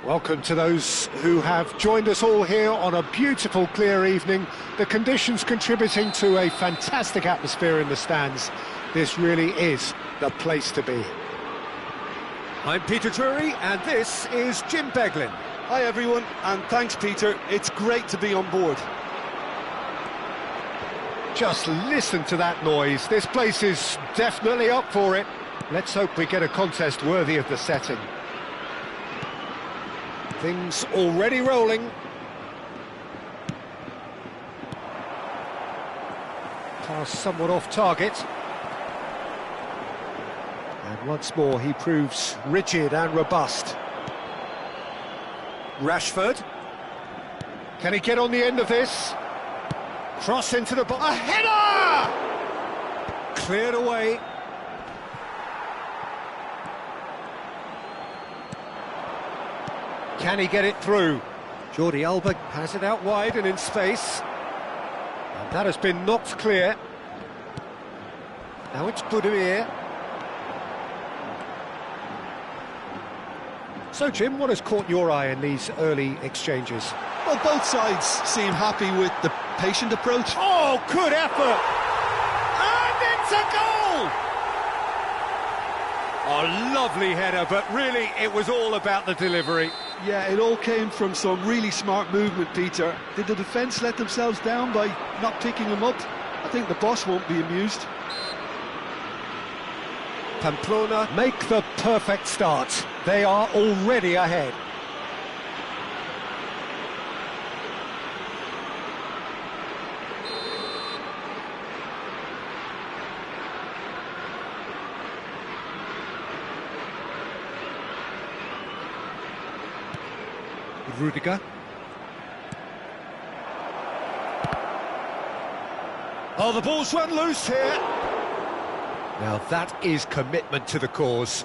Welcome to those who have joined us all here on a beautiful, clear evening. The conditions contributing to a fantastic atmosphere in the stands. This really is the place to be. I'm Peter Drury, and this is Jim Beglin. Hi everyone, and thanks Peter. It's great to be on board. Just listen to that noise. This place is definitely up for it. Let's hope we get a contest worthy of the setting. Things already rolling. Pass somewhat off target. And once more he proves rigid and robust. Rashford. Can he get on the end of this? Cross into the box. A header! Cleared away. Can he get it through? Jordi Alba has it out wide and in space. And that has been knocked clear. Now it's Budimir. So, Jim, what has caught your eye in these early exchanges? Well, both sides seem happy with the patient approach. Oh, good effort! And it's a goal! A lovely header, but really it was all about the delivery. Yeah, it all came from some really smart movement, Peter. Did the defence let themselves down by not picking him up? I think the boss won't be amused. Pamplona make the perfect start. They are already ahead. Rudiger. Oh, the ball's run loose here. Now that is commitment to the cause.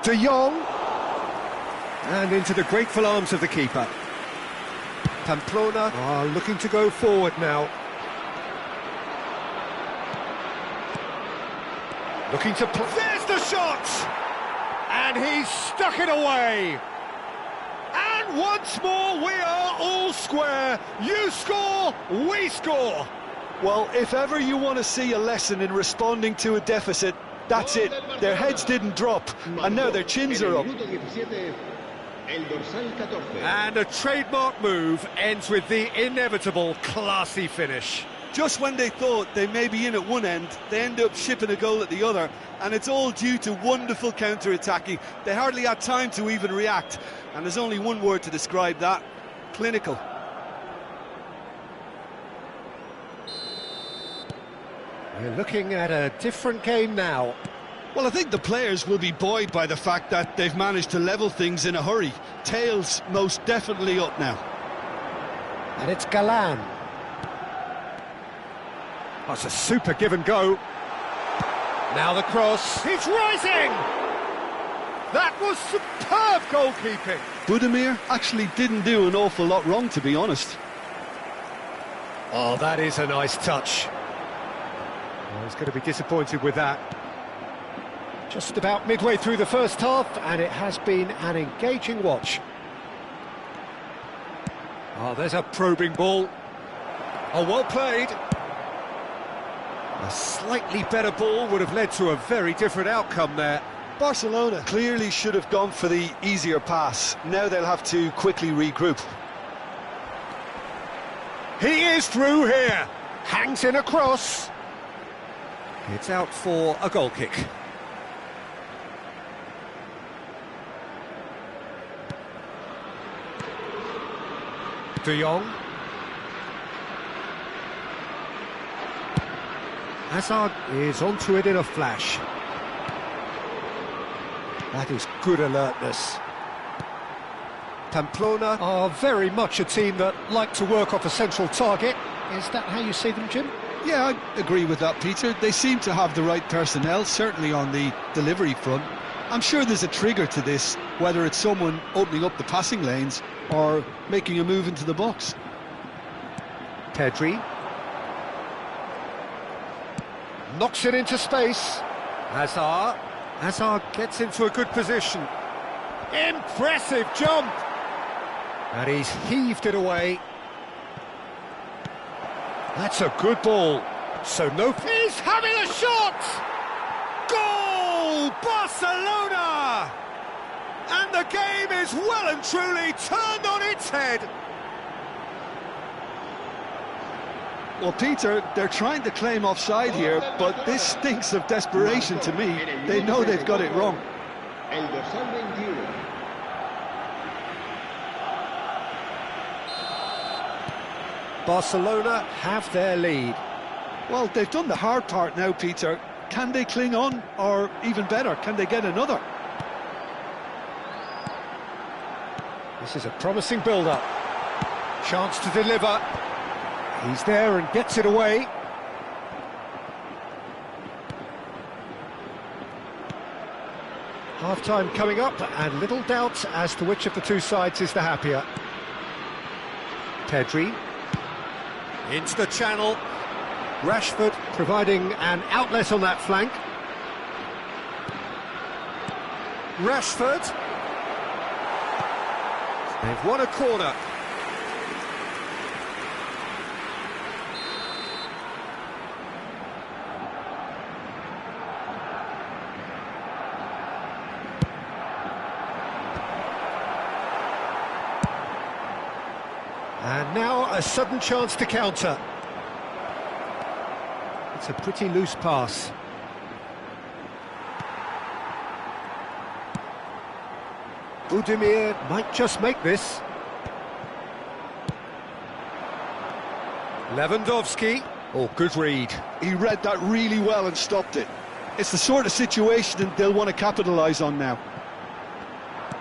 De Jong, and into the grateful arms of the keeper. Pamplona are looking to go forward now. Looking to... There's the shot! And he's stuck it away. And once more we are all square. You score, we score. Well, if ever you want to see a lesson in responding to a deficit, that's it. Their heads didn't drop, and now their chins are up. And a trademark move ends with the inevitable classy finish. Just when they thought they may be in at one end, they end up shipping a goal at the other, and it's all due to wonderful counter-attacking. They hardly had time to even react, and there's only one word to describe that: clinical. We're looking at a different game now. Well, I think the players will be buoyed by the fact that they've managed to level things in a hurry. Tails most definitely up now. And it's Galan. That's a super give and go. Now the cross. He's rising! That was superb goalkeeping. Budimir actually didn't do an awful lot wrong, to be honest. Oh, that is a nice touch. Well, he's going to be disappointed with that. Just about midway through the first half, and it has been an engaging watch. Oh, there's a probing ball. Oh, well played. A slightly better ball would have led to a very different outcome there. Barcelona clearly should have gone for the easier pass. Now they'll have to quickly regroup. He is through here. Hangs in a cross. It's out for a goal kick. De Jong. Hazard is onto it in a flash. That is good alertness. Pamplona are very much a team that like to work off a central target. Is that how you see them, Jim? Yeah, I agree with that, Peter. They seem to have the right personnel, certainly on the delivery front. I'm sure there's a trigger to this, whether it's someone opening up the passing lanes or making a move into the box. Pedri. Knocks it into space. Hazard. Hazard gets into a good position. Impressive jump. And he's heaved it away. That's a good ball. So no... He's having a shot! Goal! Barcelona! And the game is well and truly turned on its head. Well, Peter, they're trying to claim offside here, but this stinks of desperation to me. They know they've got it wrong. Barcelona have their lead. Well, they've done the hard part now, Peter. Can they cling on, or even better, can they get another? This is a promising build-up. Chance to deliver. He's there and gets it away. Half-time coming up, and little doubt as to which of the two sides is the happier. Pedri. Into the channel. Rashford providing an outlet on that flank. Rashford. They've won a corner. And now a sudden chance to counter. It's a pretty loose pass. Budimir might just make this. Lewandowski. Oh, good read. He read that really well and stopped it. It's the sort of situation that they'll want to capitalise on now.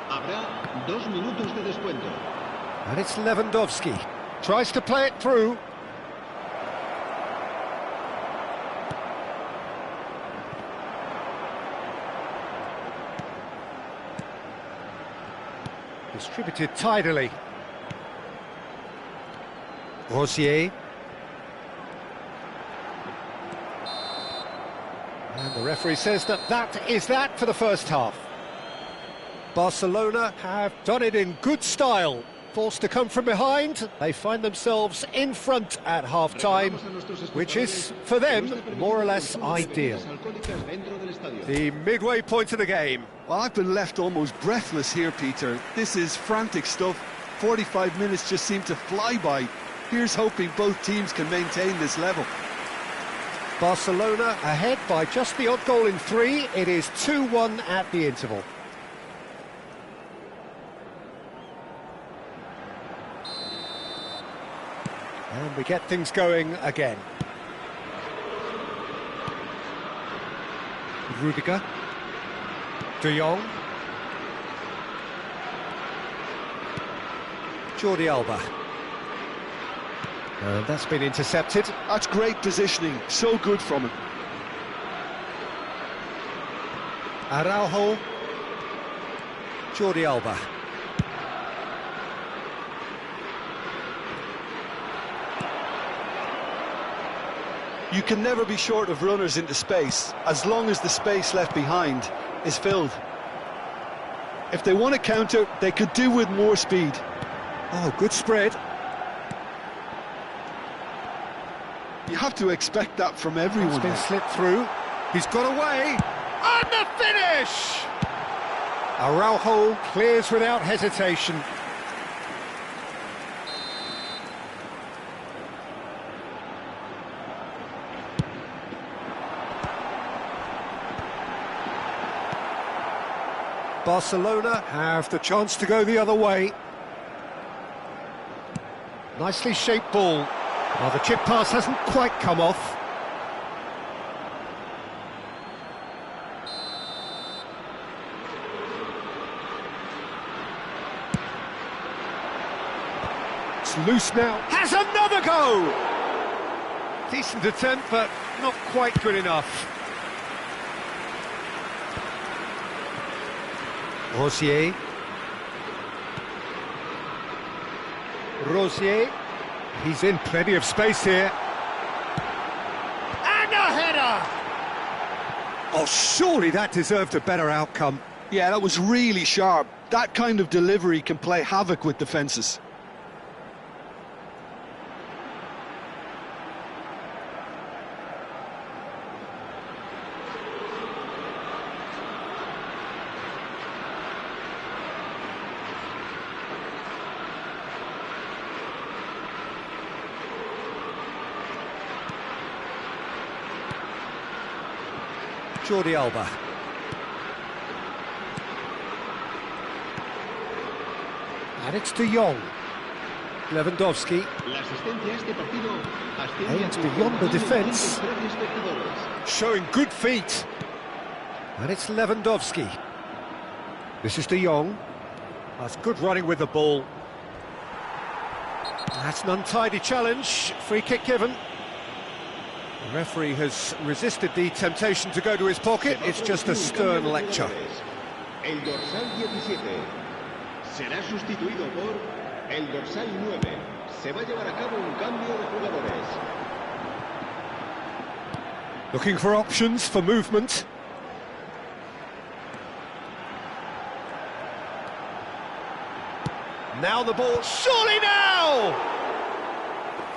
Habrá 2 minutos de descuento. And it's Lewandowski. Tries to play it through. Distributed tidily. Rosier. And the referee says that is that for the first half. Barcelona have done it in good style. Forced to come from behind, they find themselves in front at half-time, which is, for them, more or less ideal. The midway point of the game. Well, I've been left almost breathless here, Peter. This is frantic stuff. 45 minutes just seem to fly by. Here's hoping both teams can maintain this level. Barcelona ahead by just the odd goal in 3. It is 2-1 at the interval. And we get things going again. Rudiger. De Jong. Jordi Alba. That's been intercepted. That's great positioning, so good from him. Araujo. Jordi Alba. You can never be short of runners into space, as long as the space left behind is filled. If they want to counter, they could do with more speed. Oh, good spread. You have to expect that from everyone. It's been slipped through. He's got away. And the finish! Araujo clears without hesitation. Barcelona have the chance to go the other way. Nicely shaped ball. Well, the chip pass hasn't quite come off. It's loose now. Has another go! Decent attempt, but not quite good enough. Rosier. Rosier. He's in plenty of space here. And a header! Oh, surely that deserved a better outcome. Yeah, that was really sharp. That kind of delivery can play havoc with defences. Jordi Alba. And it's De Jong. Lewandowski. Aims beyond the defence. Showing good feet. And it's Lewandowski. This is De Jong. That's good running with the ball. That's an untidy challenge. Free kick given. The referee has resisted the temptation to go to his pocket. It's just a stern lecture. El dorsal 17 será sustituido por el dorsal 9. Se va a llevar a cabo un cambio de jugadores. Looking for options for movement. Now the ball. Surely now!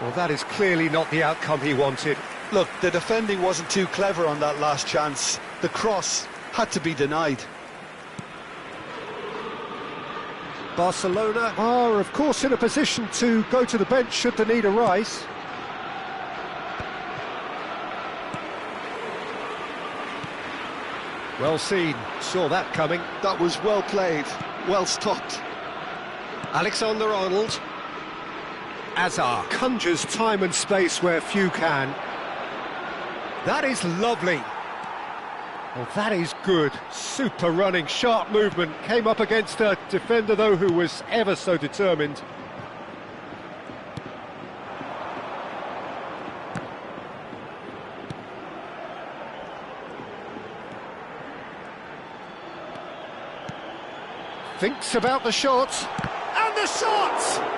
Well, that is clearly not the outcome he wanted. Look, the defending wasn't too clever on that last chance. The cross had to be denied. Barcelona are, of course, in a position to go to the bench should the need arise. Well seen, saw that coming. That was well played, well stopped. Alexander-Arnold. Azar conjures time and space where few can. That is lovely. Well, that is good. Super running, sharp movement. Came up against a defender, though, who was ever so determined. Thinks about the shot. And the shot!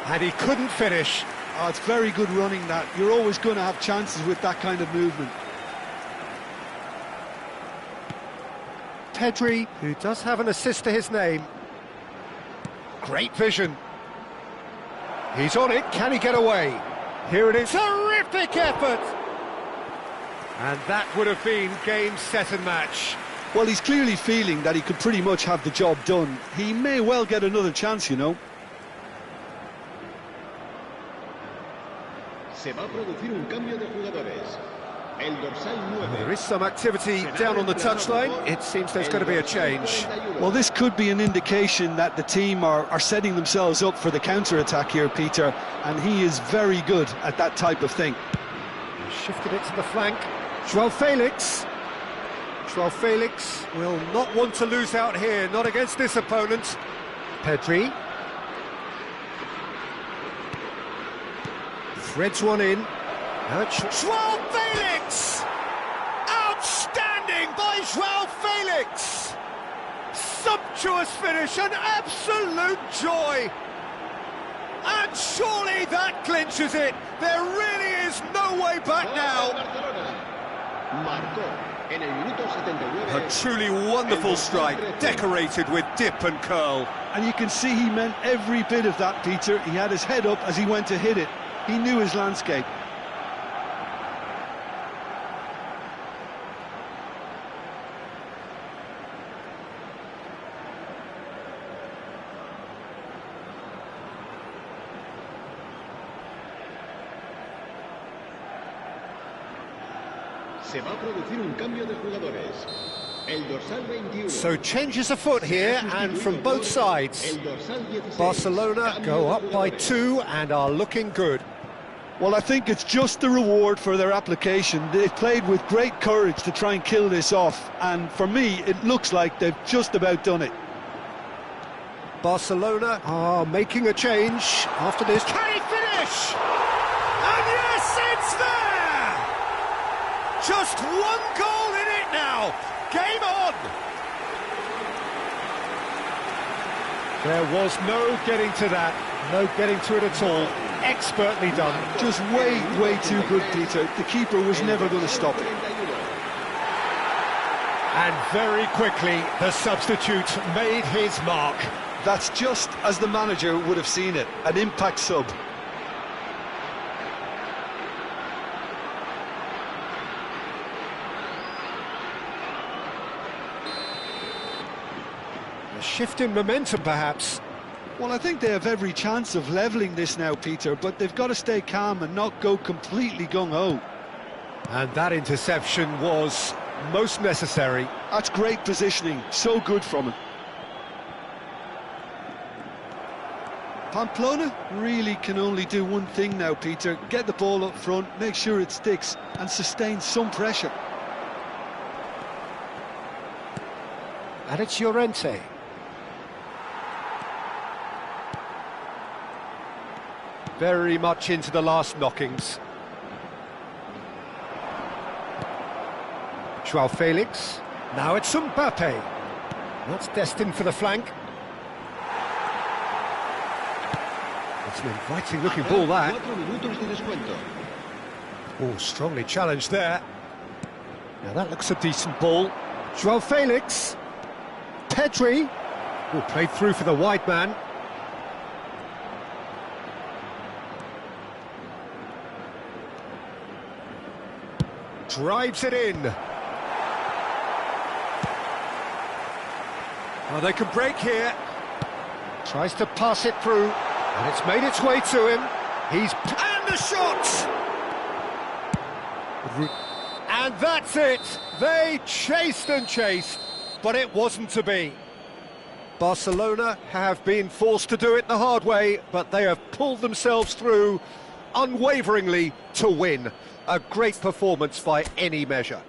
And he couldn't finish. Oh, it's very good running, that. You're always going to have chances with that kind of movement. Pedri, who does have an assist to his name. Great vision. He's on it, can he get away? Here it is. Terrific effort! And that would have been game, set and match. Well, he's clearly feeling that he could pretty much have the job done. He may well get another chance, you know. Se va a producir un cambio de jugadores. El dorsal 9. There is some activity down on the touchline. It seems there's going to be a change. Well, this could be an indication that the team are setting themselves up for the counter-attack here, Peter, and he is very good at that type of thing. He shifted it to the flank. João Felix. João Felix will not want to lose out here, not against this opponent. Pedri. Threads one in. Now Joao Felix! Outstanding by Joao Felix! Sumptuous finish, an absolute joy! And surely that clinches it. There really is no way back now. A truly wonderful strike, decorated with dip and curl. And you can see he meant every bit of that, Peter. He had his head up as he went to hit it. He knew his landscape. Se va a producir un cambio de jugadores. El dorsal 21. So changes afoot here, and from both sides. Barcelona go up by 2 and are looking good. Well, I think it's just the reward for their application. They've played with great courage to try and kill this off, and for me, it looks like they've just about done it. Barcelona are making a change after this. Can he finish? And yes, it's there! Just one goal in it now. Game on! There was no getting to that, no getting to it at all. Expertly done. Just way too good, Peter. The keeper was never going to stop it. And very quickly, the substitute made his mark. That's just as the manager would have seen it, an impact sub. A shift in momentum, perhaps. Well, I think they have every chance of levelling this now, Peter, but they've got to stay calm and not go completely gung-ho. And that interception was most necessary. That's great positioning, so good from him. Pamplona really can only do one thing now, Peter. Get the ball up front, make sure it sticks, and sustain some pressure. And it's Llorente. Very much into the last knockings. Joao Felix. Now it's Mbappe. That's destined for the flank. It's an inviting looking ball, that. Oh, strongly challenged there. Now that looks a decent ball. Joao Felix. Pedri. Oh, played through for the wide man. Drives it in. Oh, they can break here. Tries to pass it through, and it's made its way to him. He's... And the shot! And that's it! They chased and chased, but it wasn't to be. Barcelona have been forced to do it the hard way, but they have pulled themselves through unwaveringly to win. A great performance by any measure.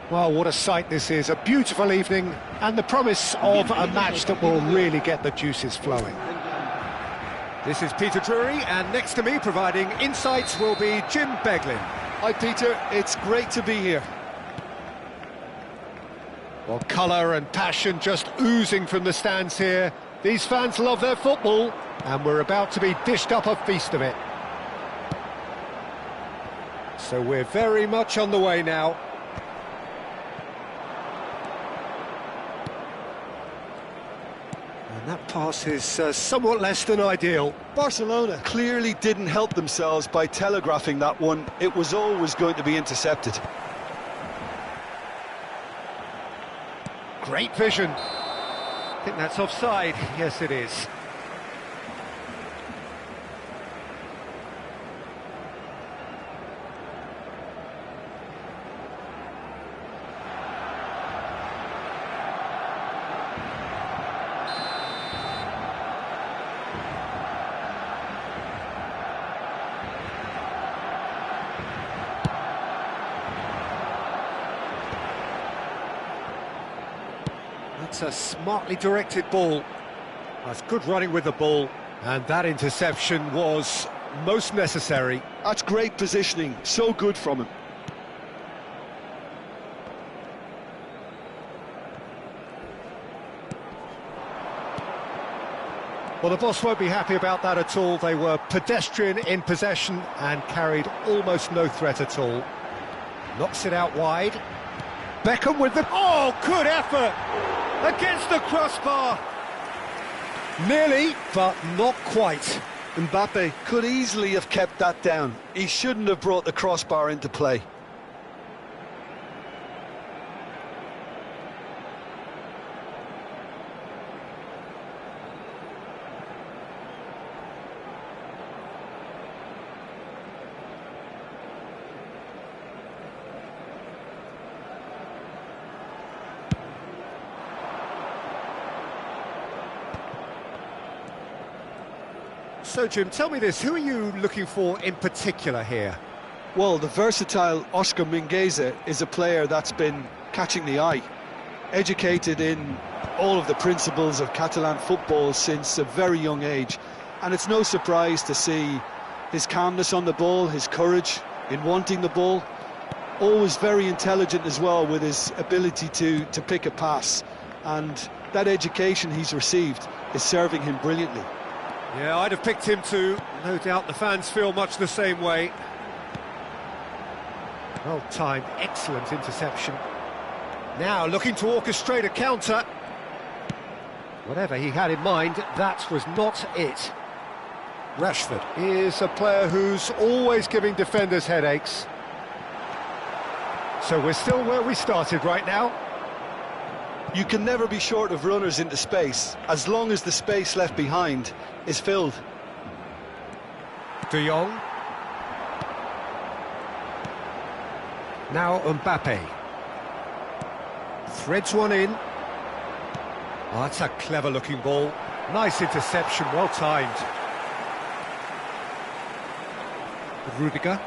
Well, what a sight this is, a beautiful evening, and the promise of a match that will really get the juices flowing. This is Peter Drury, and next to me, providing insights, will be Jim Beglin. Hi Peter, it's great to be here. Well, colour and passion just oozing from the stands here. These fans love their football, and we're about to be dished up a feast of it. So we're very much on the way now. And that pass is somewhat less than ideal. Barcelona clearly didn't help themselves by telegraphing that one. It was always going to be intercepted. Great vision. I think that's offside. Yes, it is. That's a smartly directed ball. That's good running with the ball, and that interception was most necessary. That's great positioning, so good from him. Well, the boss won't be happy about that at all. They were pedestrian in possession and carried almost no threat at all. Knocks it out wide. Beckham with the... Oh, good effort! Against the crossbar. Nearly, but not quite. Mbappe could easily have kept that down. He shouldn't have brought the crossbar into play. So, Jim, tell me this, who are you looking for in particular here? Well, the versatile Oscar Mingueza is a player that's been catching the eye. Educated in all of the principles of Catalan football since a very young age. And it's no surprise to see his calmness on the ball, his courage in wanting the ball. Always very intelligent as well with his ability to pick a pass. And that education he's received is serving him brilliantly. Yeah, I'd have picked him too. No doubt the fans feel much the same way. Well timed, excellent interception. Now looking to orchestrate a counter. Whatever he had in mind, that was not it. Rashford is a player who's always giving defenders headaches. So we're still where we started right now. You can never be short of runners into space, as long as the space left behind is filled. De Jong. Now Mbappe. Threads one in. Oh, that's a clever-looking ball. Nice interception, well timed. Rudiger.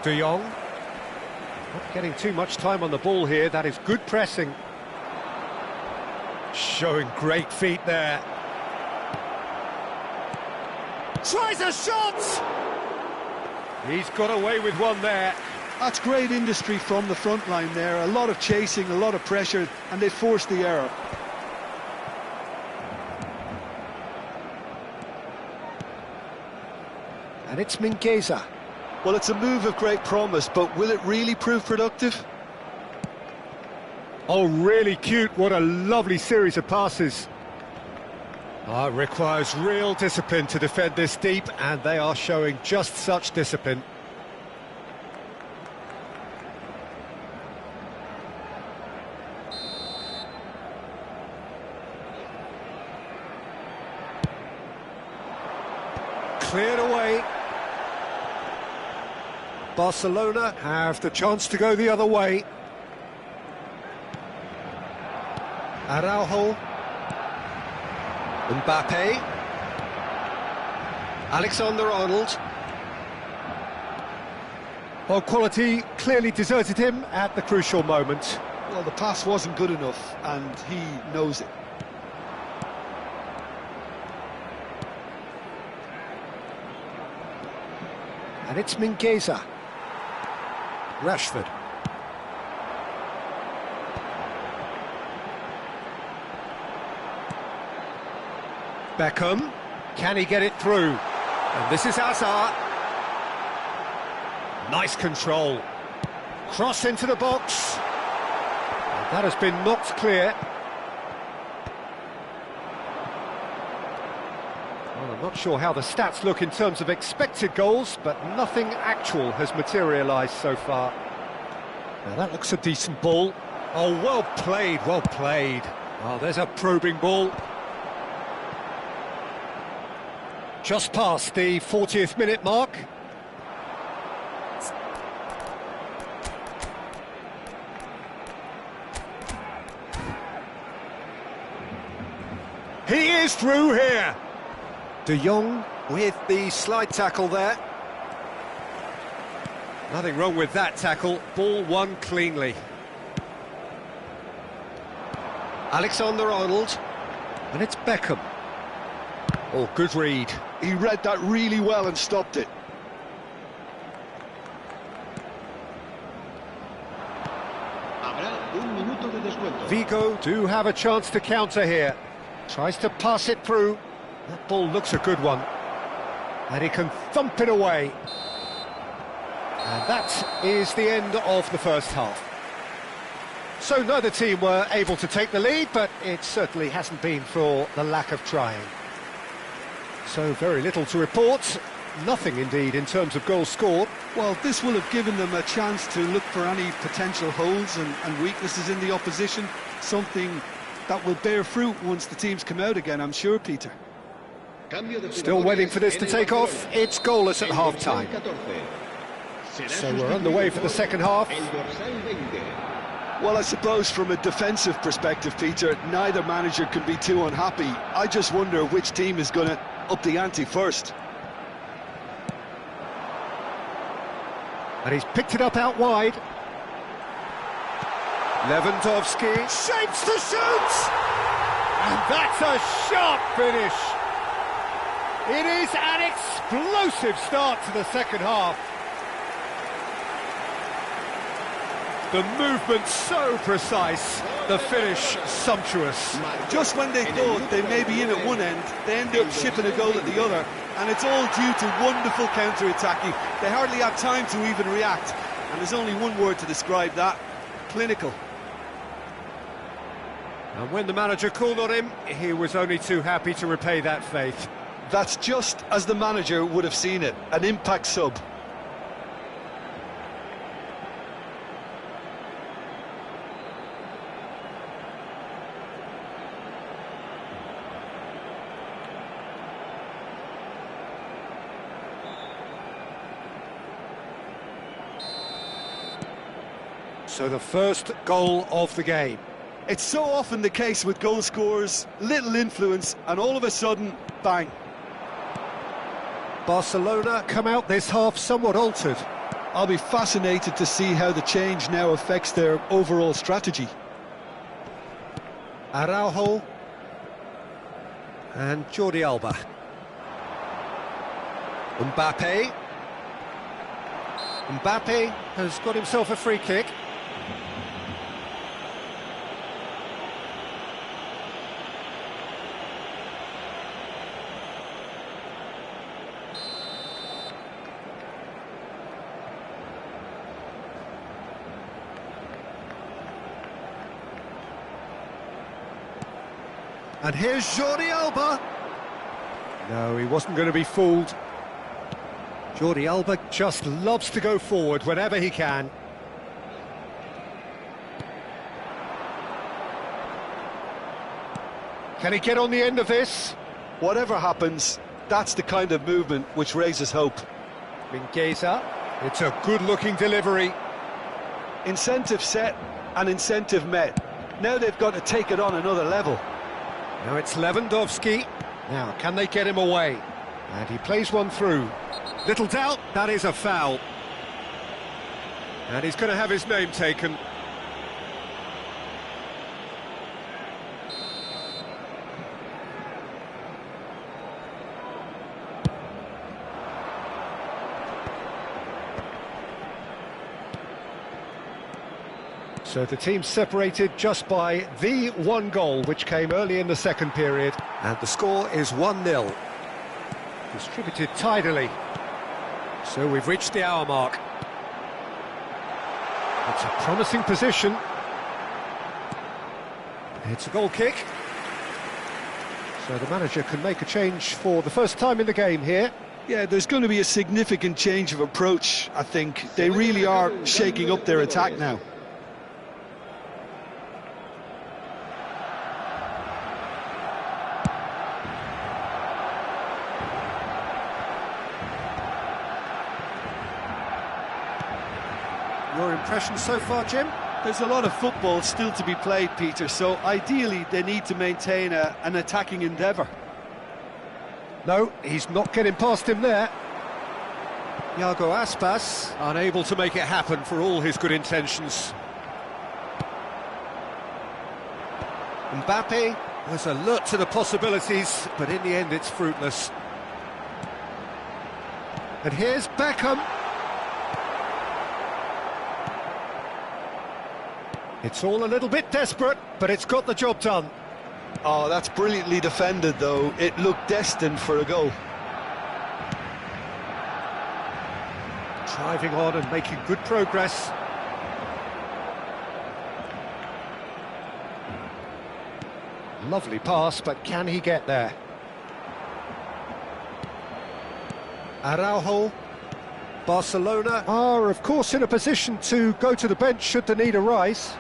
De Jong. Not getting too much time on the ball here. That is good pressing. Showing great feet there. Tries a shot! He's got away with one there. That's great industry from the front line there. A lot of chasing, a lot of pressure, and they forced the error. And it's Mingueza. Well, it's a move of great promise, but will it really prove productive? Oh, really cute. What a lovely series of passes. Oh, it requires real discipline to defend this deep, and they are showing just such discipline. Cleared away. Barcelona have the chance to go the other way. Araujo. Mbappe. Alexander-Arnold. Well, quality clearly deserted him at the crucial moment. Well, the pass wasn't good enough, and he knows it. And it's Mingueza. Rashford. Beckham. Can he get it through? And this is Hazard. Nice control. Cross into the box. And that has been knocked clear. Well, I'm not sure how the stats look in terms of expected goals, but nothing actual has materialised so far. Now that looks a decent ball. Oh, well played, well played. Oh, there's a probing ball. Just past the 40th minute mark. He is through here. De Jong with the slide tackle there. Nothing wrong with that tackle. Ball won cleanly. Alexander-Arnold. And it's Beckham. Oh, good read. He read that really well and stopped it. Vigo do have a chance to counter here. Tries to pass it through. That ball looks a good one. And he can thump it away. And that is the end of the first half. So neither team were able to take the lead, but it certainly hasn't been for the lack of trying. So very little to report. Nothing indeed in terms of goals scored. Well, this will have given them a chance to look for any potential holes and weaknesses in the opposition. Something that will bear fruit once the teams come out again, I'm sure, Peter. Still waiting for this to take off. It's goalless at half-time. So we're underway for the second half. Well, I suppose from a defensive perspective, Peter, neither manager can be too unhappy. I just wonder which team is going to up the ante first. And he's picked it up out wide. Lewandowski shapes to shoot! And that's a sharp finish. It is an explosive start to the second half. The movement so precise, the finish sumptuous. Just when they thought they may be in at one end, they end up shipping a goal at the other, and it's all due to wonderful counter-attacking. They hardly had time to even react, and there's only one word to describe that: clinical. And when the manager called on him, he was only too happy to repay that faith. That's just as the manager would have seen it, an impact sub. So the first goal of the game. It's so often the case with goal scorers, little influence, and all of a sudden, bang. Barcelona come out this half somewhat altered. I'll be fascinated to see how the change now affects their overall strategy. Araujo and Jordi Alba. Mbappe. Mbappe has got himself a free kick. And here's Jordi Alba. No, he wasn't going to be fooled. Jordi Alba just loves to go forward whenever he can. Can he get on the end of this? Whatever happens, that's the kind of movement which raises hope. Mingueza. It's a good-looking delivery. Incentive set and incentive met. Now they've got to take it on another level. Now it's Lewandowski. Now, can they get him away? And he plays one through. Little doubt, that is a foul. And he's going to have his name taken. So the team separated just by the one goal, which came early in the second period. And the score is 1-0. Distributed tidily. So we've reached the hour mark. It's a promising position. It's a goal kick. So the manager can make a change for the first time in the game here. Yeah, there's going to be a significant change of approach, I think. They really are shaking up their attack now. Your impression so far, Jim? There's a lot of football still to be played, Peter, so ideally they need to maintain an attacking endeavour. No, he's not getting past him there. Iago Aspas, unable to make it happen for all his good intentions. Mbappe was alert to the possibilities, but in the end it's fruitless. And here's Beckham. It's all a little bit desperate, but it's got the job done. Oh, that's brilliantly defended, though. It looked destined for a goal. Driving on and making good progress. Lovely pass, but can he get there? Araujo. Barcelona are, of course, in a position to go to the bench should the need arise.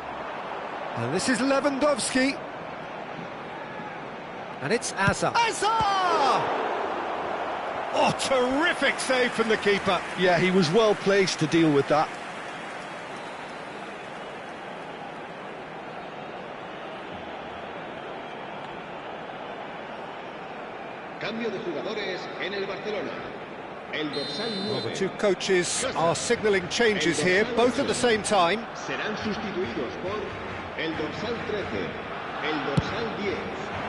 And this is Lewandowski. And it's Azar. Azar! Oh, terrific save from the keeper. Yeah, he was well placed to deal with that. Cambio de jugadores en el Barcelona. El dorsal 9. Well, the two coaches are signalling changes here, both at the same time. Serán sustituidos por el dorsal 13, el dorsal 10.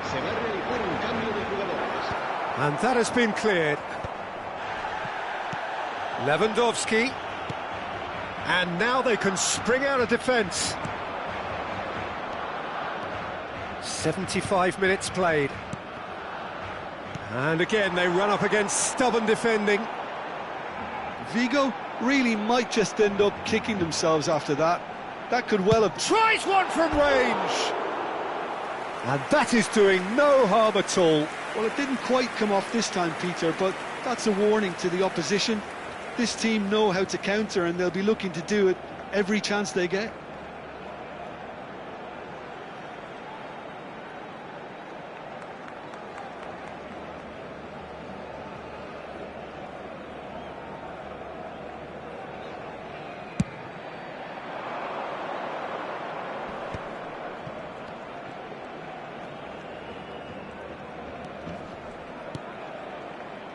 Se va a realizar un cambio de jugadores. And that has been cleared. Lewandowski. And now they can spring out of defence. 75 minutes played. And again, they run up against stubborn defending. Vigo really might just end up kicking themselves after that. That could well have... Tries one from range! And that is doing no harm at all. Well, it didn't quite come off this time, Peter, but that's a warning to the opposition. This team know how to counter, and they'll be looking to do it every chance they get.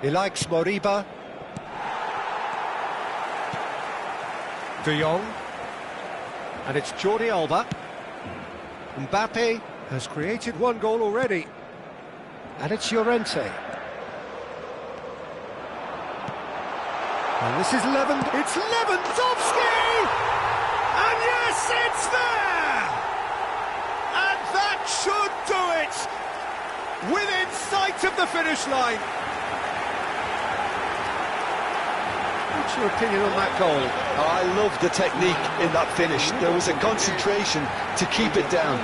He likes Moriba. De Jong. And it's Jordi Alba. Mbappe has created one goal already. And it's Llorente. And this is It's Lewandowski! And yes, it's there! And that should do it! Within sight of the finish line. What's your opinion on that goal? Oh, I love the technique in that finish. There was a concentration to keep it down.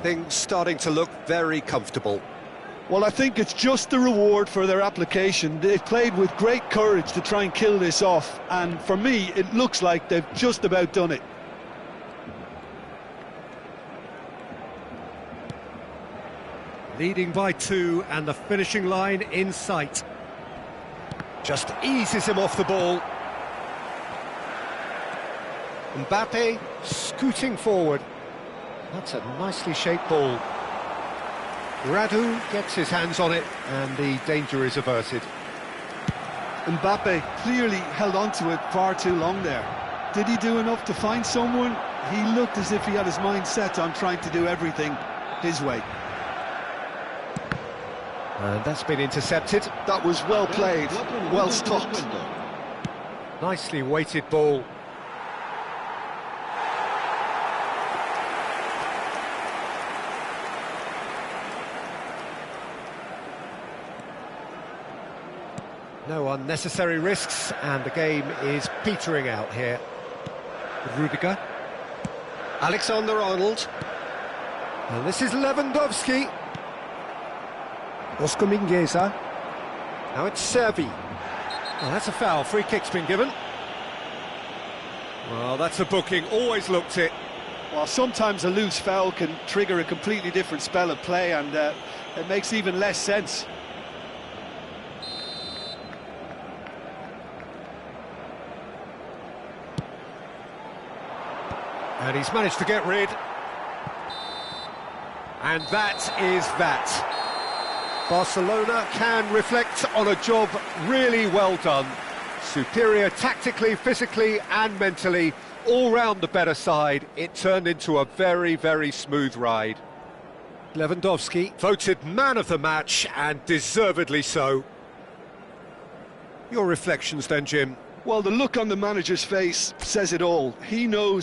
Things starting to look very comfortable. Well, I think it's just the reward for their application. They've played with great courage to try and kill this off, and for me, it looks like they've just about done it. Leading by 2 and the finishing line in sight. Just eases him off the ball. Mbappe scooting forward. That's a nicely shaped ball. Radu gets his hands on it and the danger is averted. Mbappe clearly held on to it far too long there. Did he do enough to find someone? He looked as if he had his mind set on trying to do everything his way. And that's been intercepted. That was well played, well stopped. Nicely weighted ball. No unnecessary risks, and the game is petering out here. Rudiger. Alexander-Arnold. And this is Lewandowski. Oscar Mingueza. Now it's Servi. Well, that's a foul. Free kick's been given. Well, that's a booking. Always looked it. Well, sometimes a loose foul can trigger a completely different spell of play, and it makes even less sense. And he's managed to get rid. And that is that. Barcelona can reflect on a job really well done. Superior tactically, physically and mentally, all round the better side. It turned into a very, very smooth ride. Lewandowski voted man of the match, and deservedly so. Your reflections then, Jim? Well, the look on the manager's face says it all. He knows